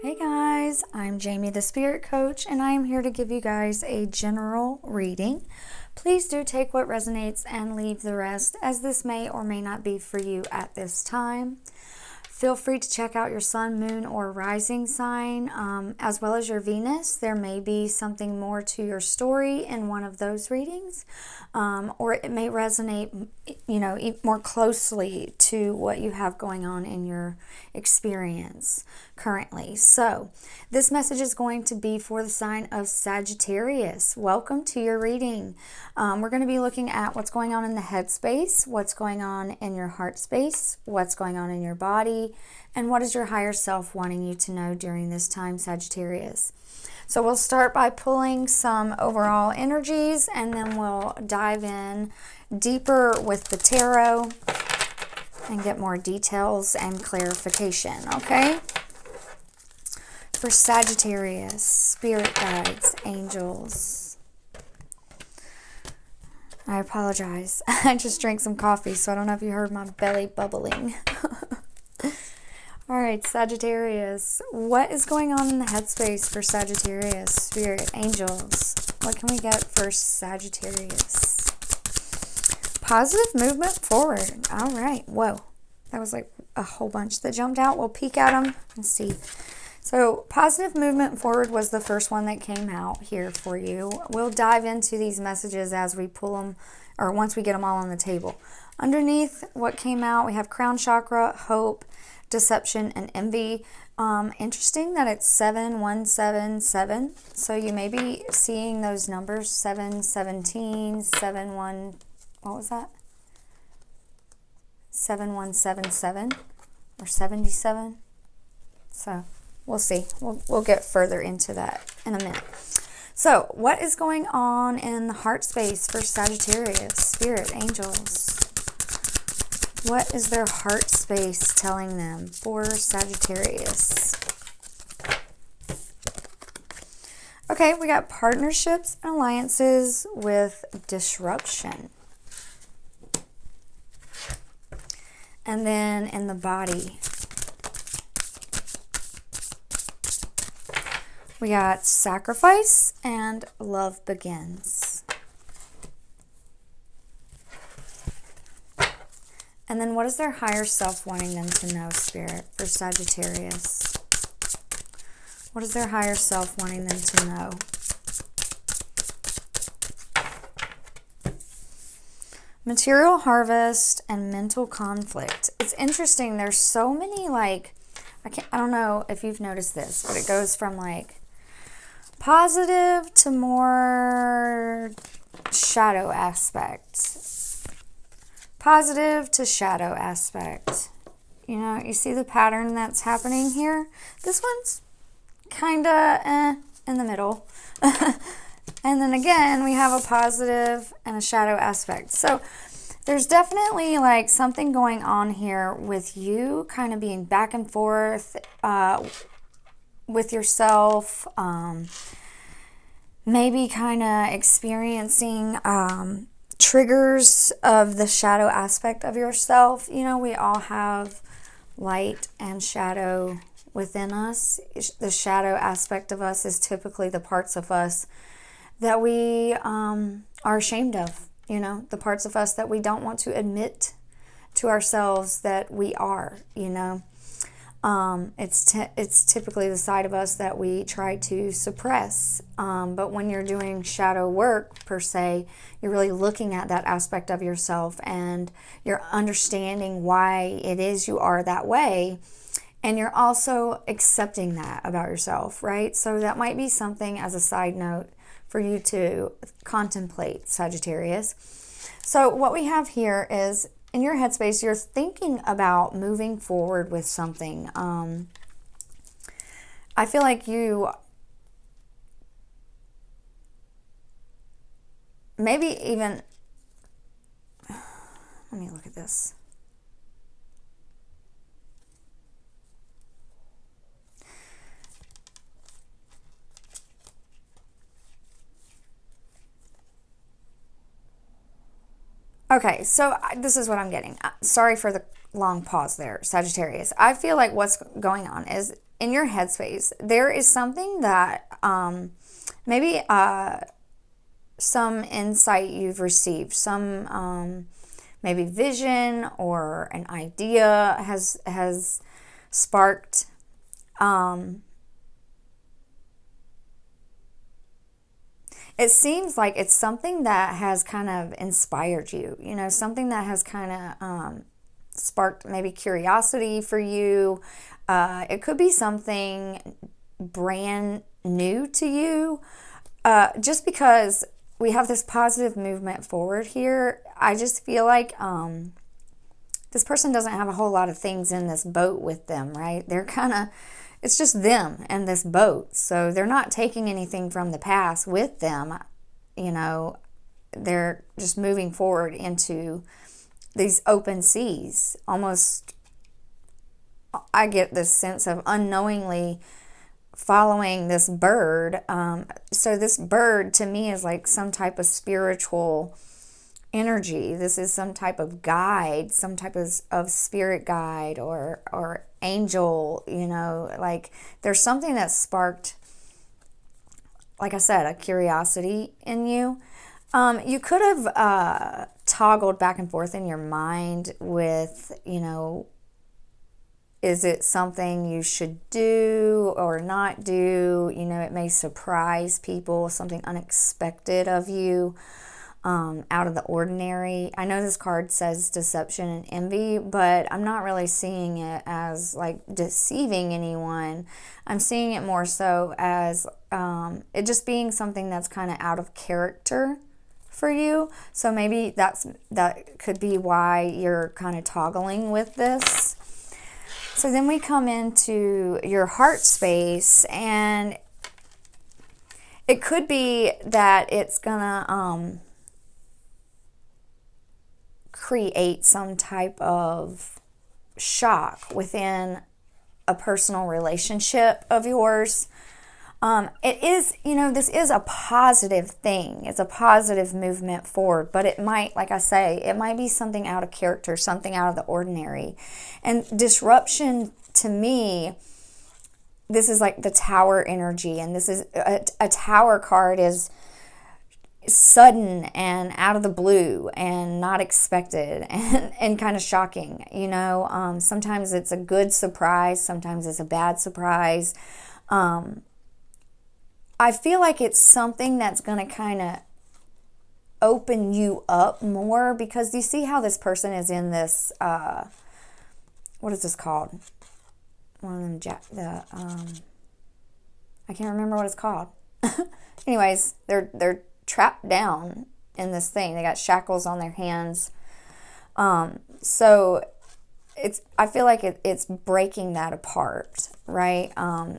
Hey guys, I'm Jamie the Spirit Coach, and I am here to give you guys a general reading. Please do take what resonates and leave the rest, as this may or may not be for you at this time. Feel free to check out your sun, moon, or rising sign, as well as your Venus. There may be something more to your story in one of those readings, or it may resonate, more closely to what you have going on in your experience currently. So this message is going to be for the sign of Sagittarius. Welcome to your reading. We're going to be looking at what's going on in the head space, what's going on in your heart space, what's going on in your body, and what is your higher self wanting you to know during this time, Sagittarius. So we'll start by pulling some overall energies, and then we'll dive in deeper with the tarot and get more details and clarification, okay? For Sagittarius, spirit guides, angels. I apologize. I just drank some coffee, so I don't know if you heard my belly bubbling. All right, Sagittarius. What is going on in the headspace for Sagittarius? Spirit, angels. What can we get for Sagittarius? Positive movement forward. All right. Whoa. That was like a whole bunch that jumped out. We'll peek at them and see. So positive movement forward was the first one that came out here for you. We'll dive into these messages as we pull them, or once we get them all on the table. Underneath what came out, we have crown chakra, hope, deception, and envy. Interesting that it's 7177. So you may be seeing those numbers 717, 71. What was that? 7177 or 77. So we'll see. We'll get further into that in a minute. So what is going on in the heart space for Sagittarius? Spirit, angels. What is their heart space telling them for Sagittarius? Okay, we got partnerships and alliances with disruption. And then in the body, we got sacrifice and love begins. And then what is their higher self wanting them to know, Spirit, for Sagittarius? What is their higher self wanting them to know? Material harvest and mental conflict. It's interesting. There's so many, I don't know if you've noticed this, but it goes from positive to more shadow aspect. Positive to shadow aspect. You see the pattern that's happening here? This one's kind of in the middle. And then again, we have a positive and a shadow aspect. So there's definitely something going on here with you kind of being back and forth with yourself. Maybe kind of experiencing triggers of the shadow aspect of yourself. We all have light and shadow within us. The shadow aspect of us is typically the parts of us that we are ashamed of, the parts of us that we don't want to admit to ourselves that we are, It's typically the side of us that we try to suppress. But when you're doing shadow work, per se, you're really looking at that aspect of yourself and you're understanding why it is you are that way. And you're also accepting that about yourself, right? So that might be something as a side note for you to contemplate, Sagittarius. So what we have here is, in your headspace, you're thinking about moving forward with something. I feel like you maybe even, let me look at this. Okay, so this is what I'm getting. Sorry for the long pause there, Sagittarius. I feel like what's going on is in your headspace, there is something that maybe some insight you've received, some maybe vision or an idea has sparked. It seems like it's something that has kind of inspired you, you know, something that has kind of sparked maybe curiosity for you. It could be something brand new to you. Just because we have this positive movement forward here, I just feel like this person doesn't have a whole lot of things in this boat with them, right? They're kind of, it's just them and this boat. So they're not taking anything from the past with them. You know, they're just moving forward into these open seas. Almost, I get this sense of unknowingly following this bird. So this bird to me is like some type of spiritual energy. This is some type of guide, some type of spirit guide or angel, you know, like there's something that sparked, like I said, a curiosity in you. You could have toggled back and forth in your mind with, you know, is it something you should do or not do? You know, it may surprise people, something unexpected of you, out of the ordinary. I know this card says deception and envy, but I'm not really seeing it as like deceiving anyone. I'm seeing it more so as it just being something that's kind of out of character for you. So maybe that could be why you're kind of toggling with this. So then we come into your heart space, and it could be that it's gonna create some type of shock within a personal relationship of yours. It is, you know, this is a positive thing. It's a positive movement forward, but it might, like I say, it might be something out of character, something out of the ordinary. And disruption to me, this is like the Tower energy, and this is a Tower card is sudden and out of the blue and not expected and kind of shocking, you know. Sometimes it's a good surprise, sometimes it's a bad surprise. I feel like it's something that's going to kind of open you up more, because you see how this person is in this, what is this called? One of them, I can't remember what it's called. Anyways, they're trapped down in this thing. They got shackles on their hands. So I feel like it's breaking that apart, right?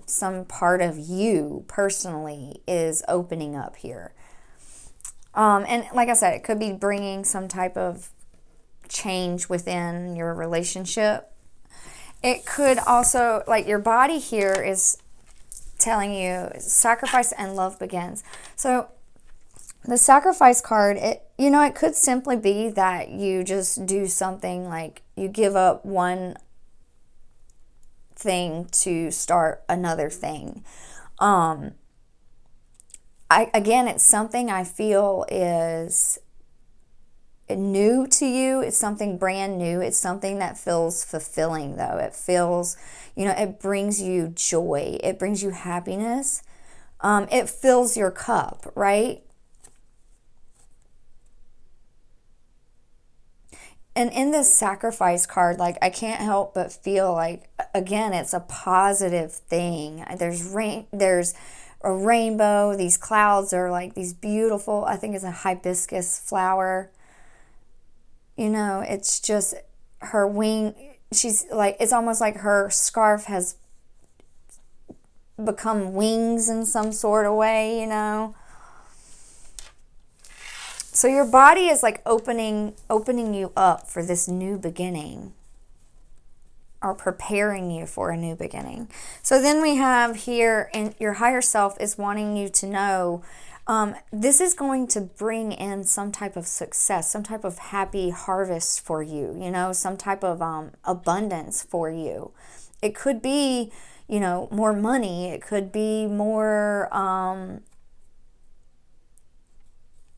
Some part of you personally is opening up here. And like I said, it could be bringing some type of change within your relationship. It could also, like, your body here is telling you sacrifice and love begins. So the sacrifice card, it could simply be that you just do something, like you give up one thing to start another thing. Again, it's something I feel is new to you. It's something brand new. It's something that feels fulfilling, though. It feels, it brings you joy. It brings you happiness. It fills your cup, right? And in this sacrifice card, like, I can't help but feel like, again, it's a positive thing. There's a rainbow. These clouds are like these beautiful, I think it's a hibiscus flower. It's just her wing. She's like, it's almost like her scarf has become wings in some sort of way, So your body is like opening you up for this new beginning, or preparing you for a new beginning. So then we have here, and your higher self is wanting you to know this is going to bring in some type of success, some type of happy harvest for you, some type of abundance for you. It could be, you know, more money. It could be more,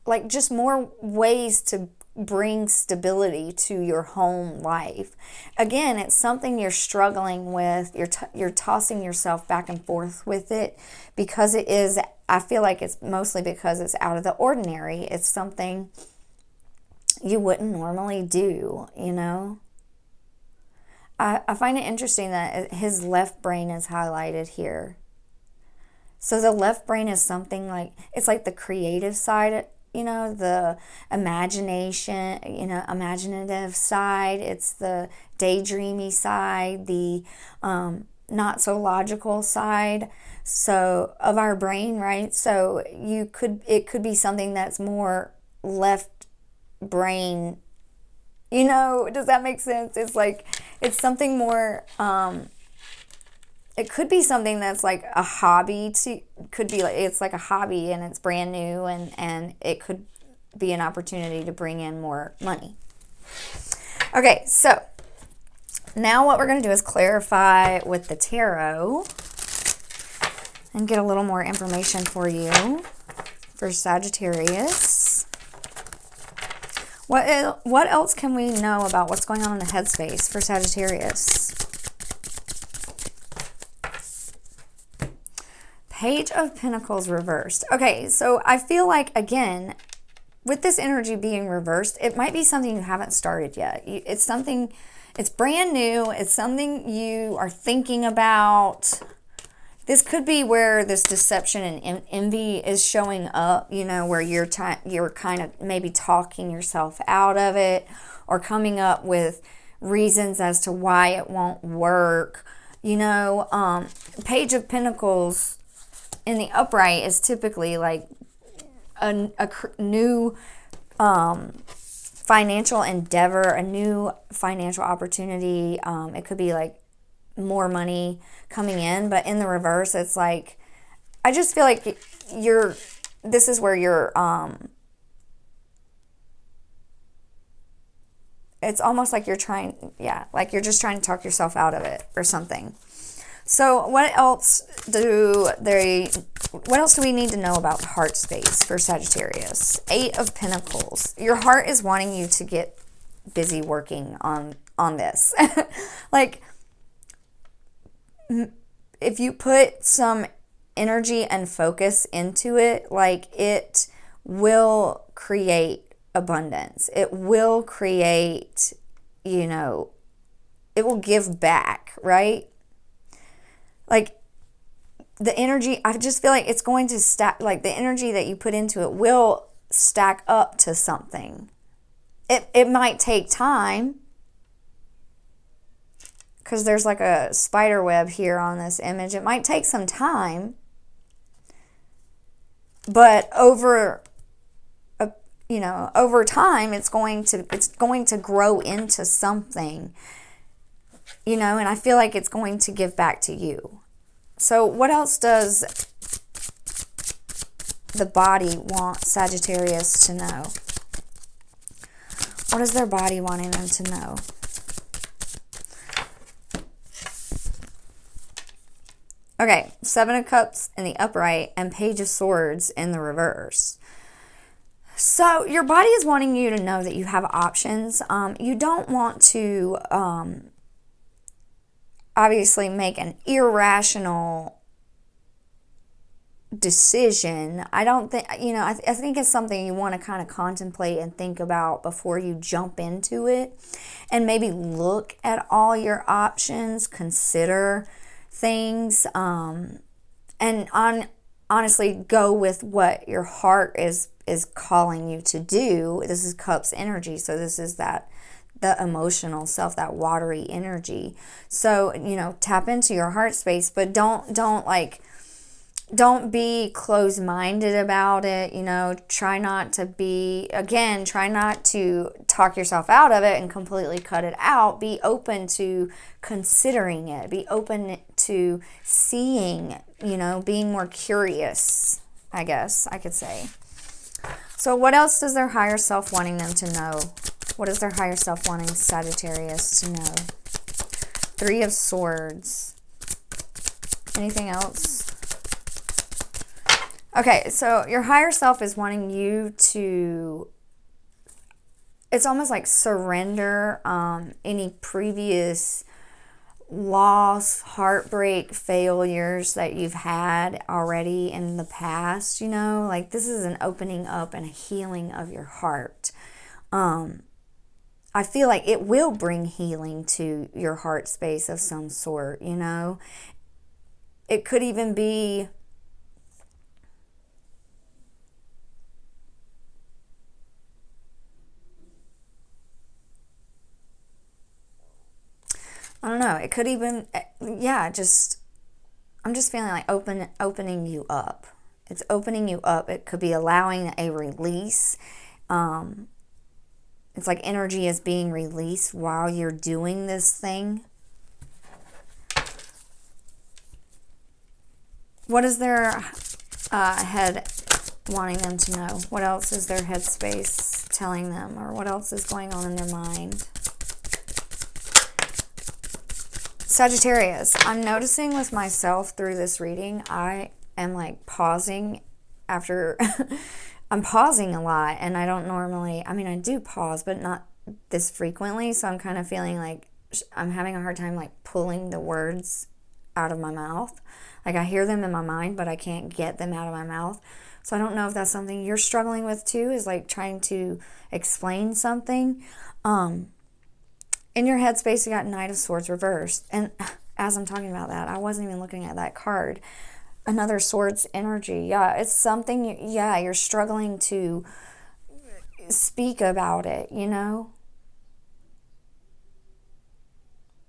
like just more ways to bring stability to your home life. Again, it's something you're struggling with. You're tossing yourself back and forth with it because it is, I feel like it's mostly because it's out of the ordinary. It's something you wouldn't normally do, you know. I find it interesting that his left brain is highlighted here. So the left brain is something like, it's like the creative side, you know, the imagination, you know, imaginative side. It's the daydreamy side, the not so logical side, so of our brain, right? So it could be something that's more left brain, you know. Does that make sense? It's like, it's something more, it could be something that's like a hobby could be like, it's like a hobby and it's brand new, and it could be an opportunity to bring in more money. Okay, so now what we're going to do is clarify with the tarot and get a little more information for you for Sagittarius. What else can we know about what's going on in the headspace for Sagittarius? Page of Pentacles reversed. Okay, so I feel like, again, with this energy being reversed, it might be something you haven't started yet. It's something, it's brand new. It's something you are thinking about. This could be where this deception and envy is showing up, you know, where you're kind of maybe talking yourself out of it or coming up with reasons as to why it won't work. You know, Page of Pentacles in the upright is typically like a new financial endeavor, a new financial opportunity. It could be like more money coming in, but in the reverse, it's like, I just feel like this is where you're, it's almost like you're like you're just trying to talk yourself out of it or something. So what else do we need to know about heart space for Sagittarius? 8 of Pentacles. Your heart is wanting you to get busy working on this. Like, if you put some energy and focus into it, like, it will create abundance. It will create, you know, it will give back, right? Like, the energy, I just feel like it's going to stack, like the energy that you put into it will stack up to something. It might take time, because there's like a spider web here on this image. It might take some time, but over time, it's going to grow into something, you know, and I feel like it's going to give back to you. So what else does the body want Sagittarius to know? What is their body wanting them to know? Okay, 7 of Cups in the upright and Page of Swords in the reverse. So your body is wanting you to know that you have options. You don't want to obviously make an irrational decision. I don't think, you know, I think it's something you want to kind of contemplate and think about before you jump into it, and maybe look at all your options, consider things, and honestly go with what your heart is calling you to do. This is Cups energy, so this is the emotional self, that watery energy. So, you know, tap into your heart space, but don't be closed-minded about it. You know, try not to talk yourself out of it and completely cut it out. Be open to considering it. Be open to seeing, you know, being more curious, I guess I could say. So what else does their higher self wanting them to know? What is their higher self wanting Sagittarius to know? 3 of Swords. Anything else? Okay, so your higher self is wanting you to, it's almost like surrender any previous loss, heartbreak, failures that you've had already in the past, you know, like this is an opening up and a healing of your heart. I feel like it will bring healing to your heart space of some sort, you know. It could even be I don't know. It could even, yeah, just, I'm just feeling like opening you up. It's opening you up. It could be allowing a release. It's like energy is being released while you're doing this thing. What is their head wanting them to know? What else is their headspace telling them? Or what else is going on in their mind? Sagittarius, I'm noticing with myself through this reading, I am like pausing after, I'm pausing a lot, and I don't normally, I mean, I do pause, but not this frequently, so I'm kind of feeling like I'm having a hard time like pulling the words out of my mouth. Like I hear them in my mind, but I can't get them out of my mouth. So I don't know if that's something you're struggling with too, is like trying to explain something. In your headspace, you got Knight of Swords reversed. And as I'm talking about that, I wasn't even looking at that card. Another Swords energy. Yeah, it's something, you're struggling to speak about it, you know?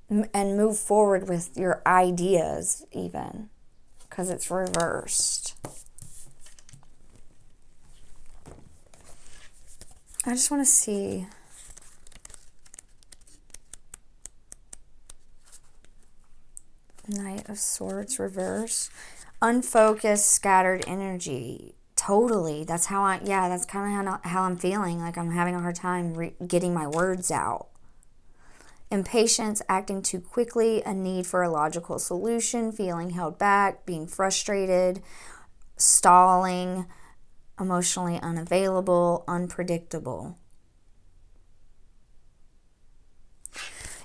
And move forward with your ideas even. Because it's reversed. I just want to see... Knight of Swords reverse. Unfocused, scattered energy. Totally. That's how that's kind of how I'm feeling. Like I'm having a hard time getting my words out. Impatience, acting too quickly, a need for a logical solution, feeling held back, being frustrated, stalling, emotionally unavailable, unpredictable.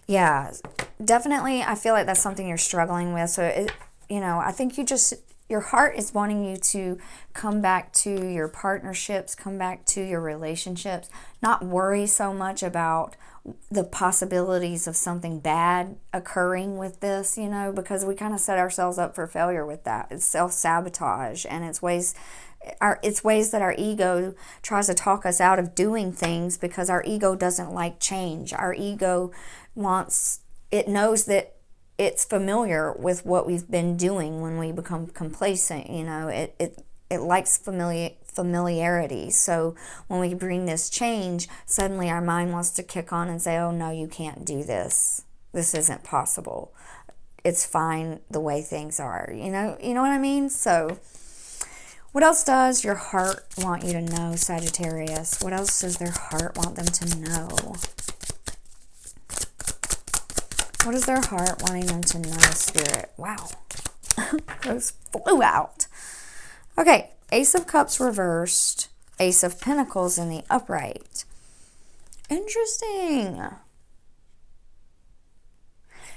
Yeah, definitely. I feel like that's something you're struggling with. So, I think your heart is wanting you to come back to your partnerships, come back to your relationships, not worry so much about the possibilities of something bad occurring with this, because we kind of set ourselves up for failure with that. It's self-sabotage, and it's ways that our ego tries to talk us out of doing things because our ego doesn't like change. Our ego it knows that it's familiar with what we've been doing when we become complacent. It likes familiarity. So when we bring this change, suddenly our mind wants to kick on and say, oh no, you can't do this. This isn't possible. It's fine the way things are. You know what I mean? So what else does your heart want you to know, Sagittarius? What else does their heart want them to know? What is their heart wanting them to know, Spirit? Wow. Those flew out. Okay, Ace of Cups reversed. Ace of Pentacles in the upright. Interesting.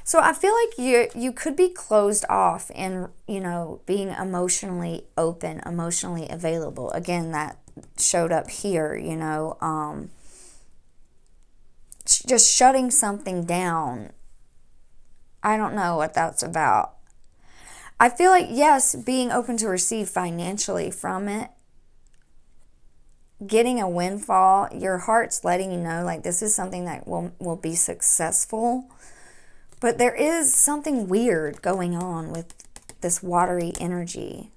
So I feel like you could be closed off and, being emotionally open, emotionally available. Again, that showed up here, just shutting something down. I don't know what that's about. I feel like, yes, being open to receive financially from it, getting a windfall, your heart's letting you know, like, this is something that will be successful. But there is something weird going on with this watery energy.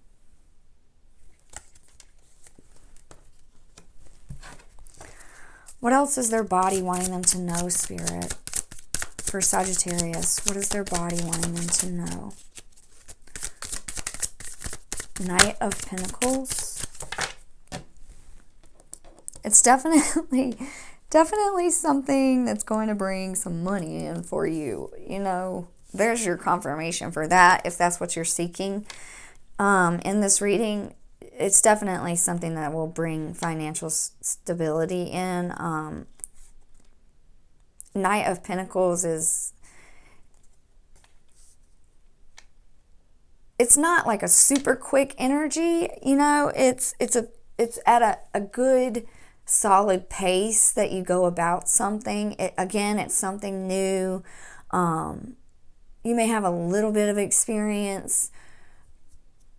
What else is their body wanting them to know, Spirit? For Sagittarius, what is their body wanting them to know? Knight of Pentacles. It's definitely something that's going to bring some money in for you. there's your confirmation for that, if that's what you're seeking. In this reading, it's definitely something that will bring financial stability in. Knight of Pentacles is, it's not like a super quick energy, you know, it's at a good solid pace that you go about something. Again, it's something new. You may have a little bit of experience,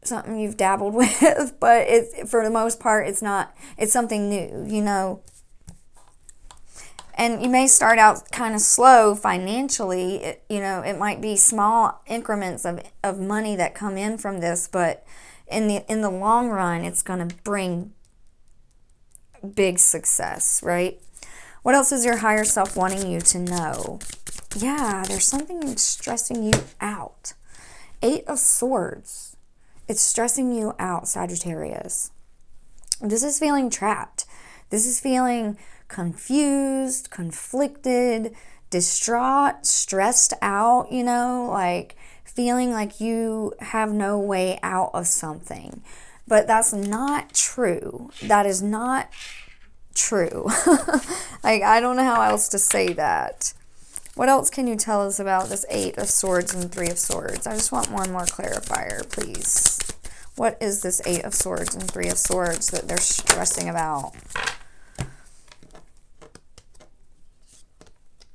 something you've dabbled with, but for the most part, it's something new, you know. And you may start out kind of slow financially. You know, it might be small increments of money that come in from this, but in the long run, it's going to bring big success, right? What else is your higher self wanting you to know? Yeah, there's something that's stressing you out. 8 of Swords. It's stressing you out, Sagittarius. This is feeling trapped. This is feeling confused, conflicted, distraught, stressed out, you know, like feeling like you have no way out of something. But that's not true. That is not true. Like, I don't know how else to say that. What else can you tell us about this 8 of Swords and 3 of Swords? I just want one more clarifier, please. What is this 8 of Swords and 3 of Swords that they're stressing about?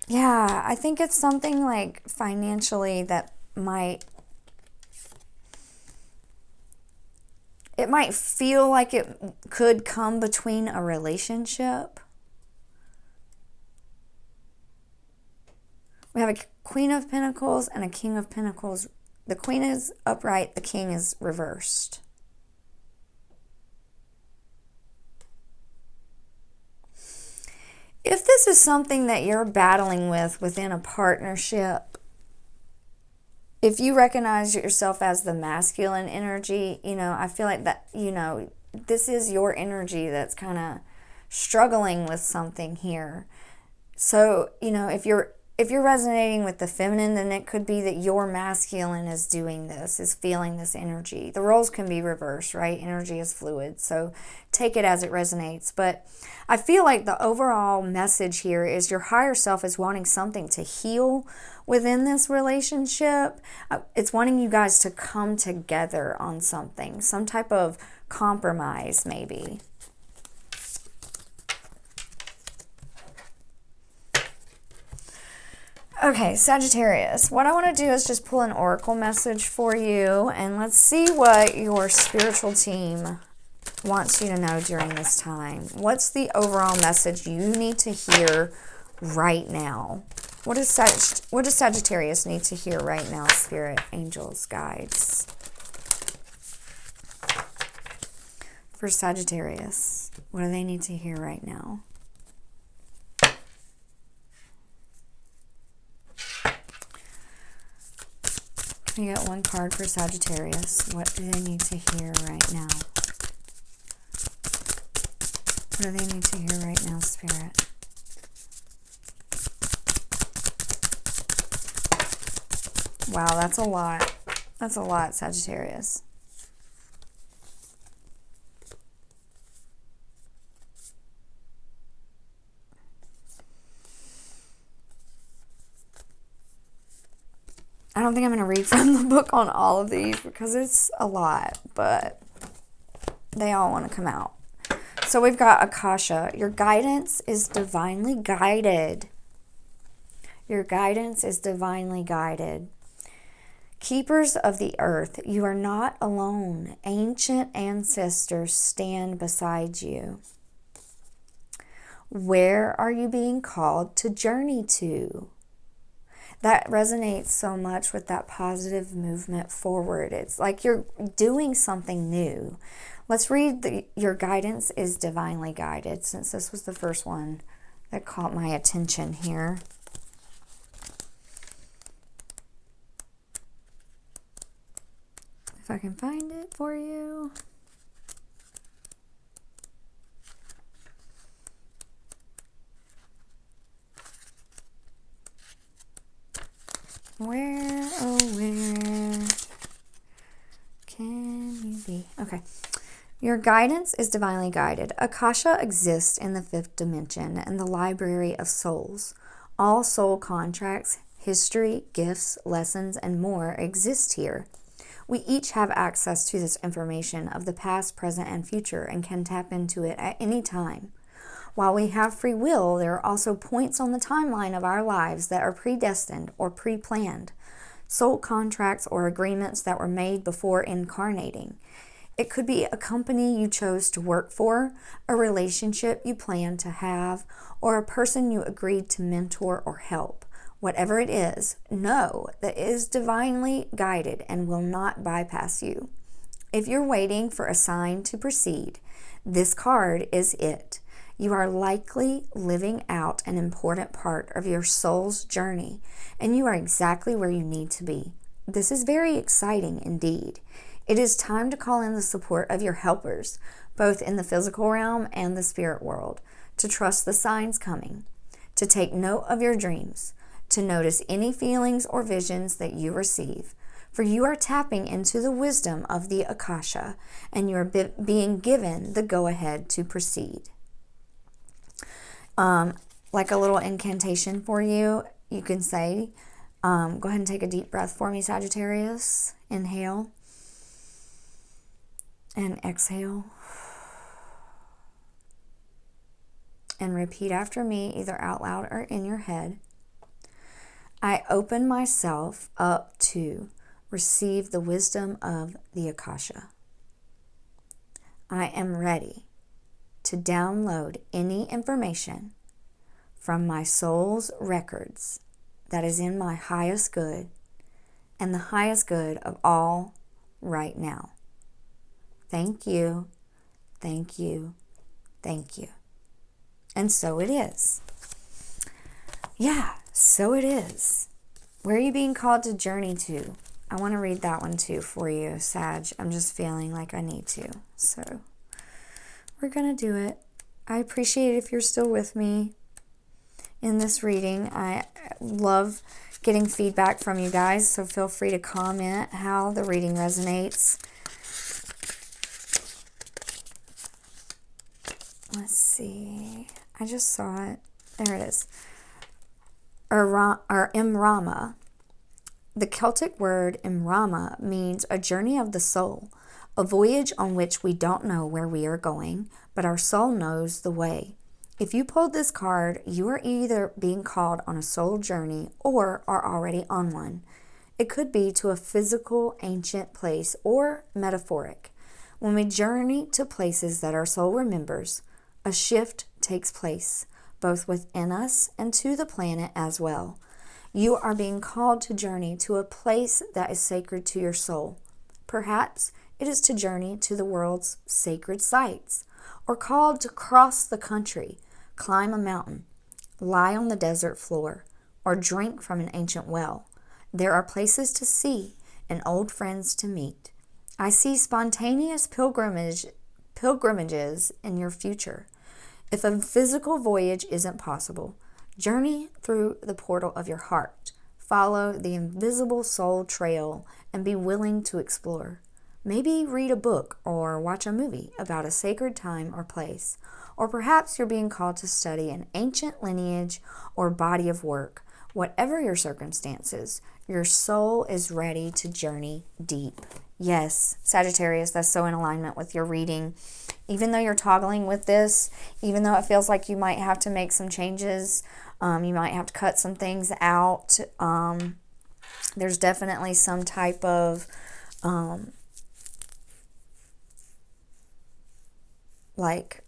Yeah, I think it's something like financially that it might feel like it could come between a relationship. We have a Queen of Pentacles and a King of Pentacles. The Queen is upright, the King is reversed. If this is something that you're battling with within a partnership, if you recognize yourself as the masculine energy, you know, I feel like that, you know, this is your energy that's kind of struggling with something here. So, you know, if you're resonating with the feminine, then it could be that your masculine is doing this, is feeling this energy. The roles can be reversed, right? Energy is fluid, so take it as it resonates. But I feel like the overall message here is your higher self is wanting something to heal within this relationship. It's wanting you guys to come together on something, some type of compromise maybe. Okay, Sagittarius, what I want to do is just pull an oracle message for you, and let's see what your spiritual team wants you to know during this time. What's the overall message you need to hear right now? What does Sagittarius need to hear right now, spirit, angels, guides? For Sagittarius, what do they need to hear right now? Can you get one card for Sagittarius? What do they need to hear right now? What do they need to hear right now, Spirit? Wow, that's a lot. That's a lot, Sagittarius. I don't think I'm going to read from the book on all of these because it's a lot, but they all want to come out. So we've got Akasha. Your guidance is divinely guided. Your guidance is divinely guided. Keepers of the earth, you are not alone. Ancient ancestors stand beside you. Where are you being called to journey to? That resonates so much with that positive movement forward. It's like you're doing something new. Let's read your guidance is divinely guided, since this was the first one that caught my attention here. If I can find it for you. Where, oh, where can you be? Okay. Your guidance is divinely guided. Akasha exists in the 5th dimension and the library of souls. All soul contracts, history, gifts, lessons, and more exist here. We each have access to this information of the past, present, and future and can tap into it at any time. While we have free will, there are also points on the timeline of our lives that are predestined or pre-planned. Soul contracts or agreements that were made before incarnating. It could be a company you chose to work for, a relationship you plan to have, or a person you agreed to mentor or help. Whatever it is, know that it is divinely guided and will not bypass you. If you're waiting for a sign to proceed, this card is it. You are likely living out an important part of your soul's journey, and you are exactly where you need to be. This is very exciting indeed. It is time to call in the support of your helpers, both in the physical realm and the spirit world, to trust the signs coming, to take note of your dreams, to notice any feelings or visions that you receive, for you are tapping into the wisdom of the Akasha, and you are being given the go-ahead to proceed. Like a little incantation for you, you can say, go ahead and take a deep breath for me, Sagittarius. Inhale. And exhale. And repeat after me, either out loud or in your head. I open myself up to receive the wisdom of the Akasha. I am ready to download any information from my soul's records that is in my highest good and the highest good of all right now. Thank you, thank you, thank you. And so it is. Yeah, so it is. Where are you being called to journey to? I want to read that one too for you, Sag. I'm just feeling like I need to. So we're going to do it. I appreciate it if you're still with me in this reading. I love getting feedback from you guys, so feel free to comment how the reading resonates. Let's see. I just saw it. There it is. Imrama. The Celtic word Imrama means a journey of the soul, a voyage on which we don't know where we are going, but our soul knows the way. If you pulled this card, you are either being called on a soul journey or are already on one. It could be to a physical, ancient place or metaphoric. When we journey to places that our soul remembers, a shift takes place, both within us and to the planet as well. You are being called to journey to a place that is sacred to your soul. Perhaps it is to journey to the world's sacred sites, or called to cross the country, climb a mountain, lie on the desert floor, or drink from an ancient well. There are places to see and old friends to meet. I see spontaneous pilgrimages in your future. If a physical voyage isn't possible, journey through the portal of your heart. Follow the invisible soul trail and be willing to explore. Maybe read a book or watch a movie about a sacred time or place. Or perhaps you're being called to study an ancient lineage or body of work. Whatever your circumstances, your soul is ready to journey deep. Yes, Sagittarius, that's so in alignment with your reading. Even though you're toggling with this, even though it feels like you might have to make some changes, you might have to cut some things out, there's definitely some type of like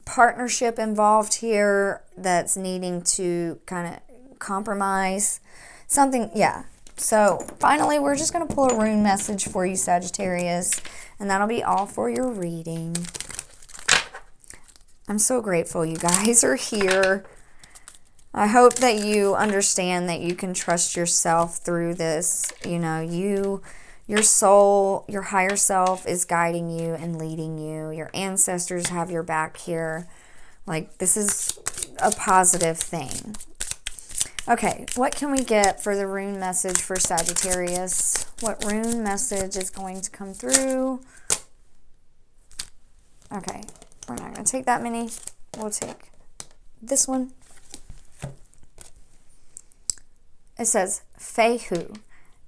partnership involved here that's needing to kind of compromise something. Yeah. So finally, we're just going to pull a rune message for you, Sagittarius, and that'll be all for your reading. I'm so grateful you guys are here. I hope that you understand that you can trust yourself through this. You know, your soul, your higher self is guiding you and leading you. Your ancestors have your back here. Like, this is a positive thing. Okay, what can we get for the rune message for Sagittarius? What rune message is going to come through? Okay, we're not going to take that many. We'll take this one. It says, Fehu,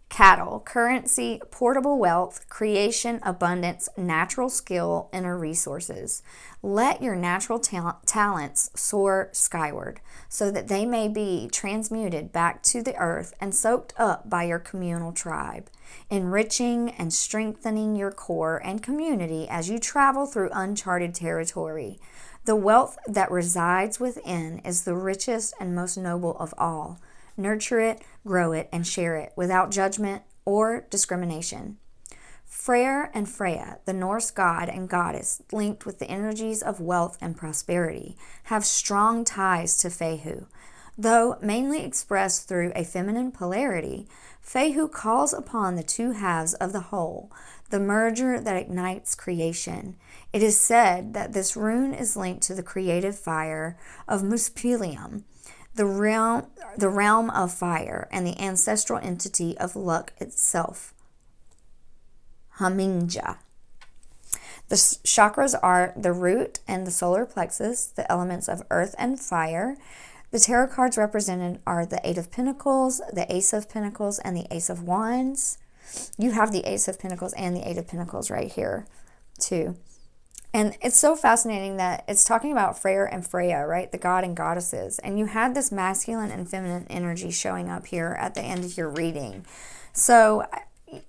cattle, currency, portable wealth, creation, abundance, natural skill, inner resources. Let your natural talents soar skyward so that they may be transmuted back to the earth and soaked up by your communal tribe, enriching and strengthening your core and community as you travel through uncharted territory. The wealth that resides within is the richest and most noble of all. Nurture it, grow it, and share it without judgment or discrimination. Freyr and Freya, the Norse god and goddess linked with the energies of wealth and prosperity, have strong ties to Fehu. Though mainly expressed through a feminine polarity, Fehu calls upon the two halves of the whole, the merger that ignites creation. It is said that this rune is linked to the creative fire of Muspelheim, the realm of fire, and the ancestral entity of luck itself, Haminja. The chakras are the root and the solar plexus, the elements of earth and fire. The tarot cards represented are the Eight of Pentacles, the Ace of Pentacles, and the Ace of Wands. You have the Ace of Pentacles and the Eight of Pentacles right here, too. And it's so fascinating that it's talking about Freyr and Freya, right? The god and goddesses. And you had this masculine and feminine energy showing up here at the end of your reading. So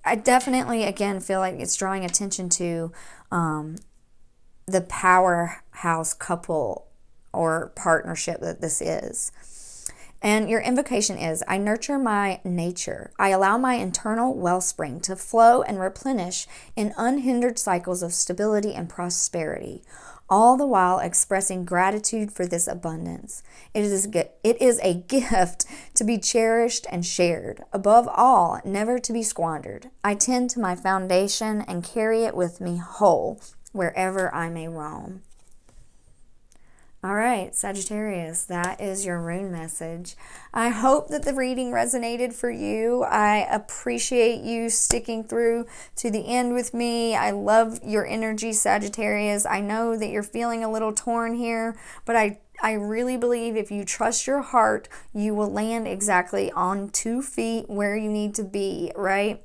I definitely, again, feel like it's drawing attention to the powerhouse couple or partnership that this is. And your invocation is, I nurture my nature. I allow my internal wellspring to flow and replenish in unhindered cycles of stability and prosperity, all the while expressing gratitude for this abundance. It is a gift to be cherished and shared. Above all, never to be squandered. I tend to my foundation and carry it with me whole, wherever I may roam. All right, Sagittarius, that is your rune message. I hope that the reading resonated for you. I appreciate you sticking through to the end with me. I love your energy, Sagittarius. I know that you're feeling a little torn here, but I really believe if you trust your heart, you will land exactly on 2 feet where you need to be, right?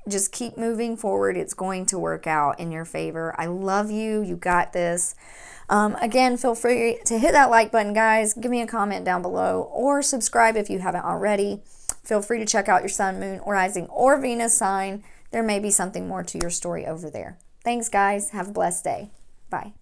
Just keep moving forward. It's going to work out in your favor. I love you. You got this. Again, feel free to hit that like button, guys. Give me a comment down below or subscribe if you haven't already. Feel free to check out your sun, moon, or rising, or Venus sign. There may be something more to your story over there. Thanks, guys. Have a blessed day. Bye.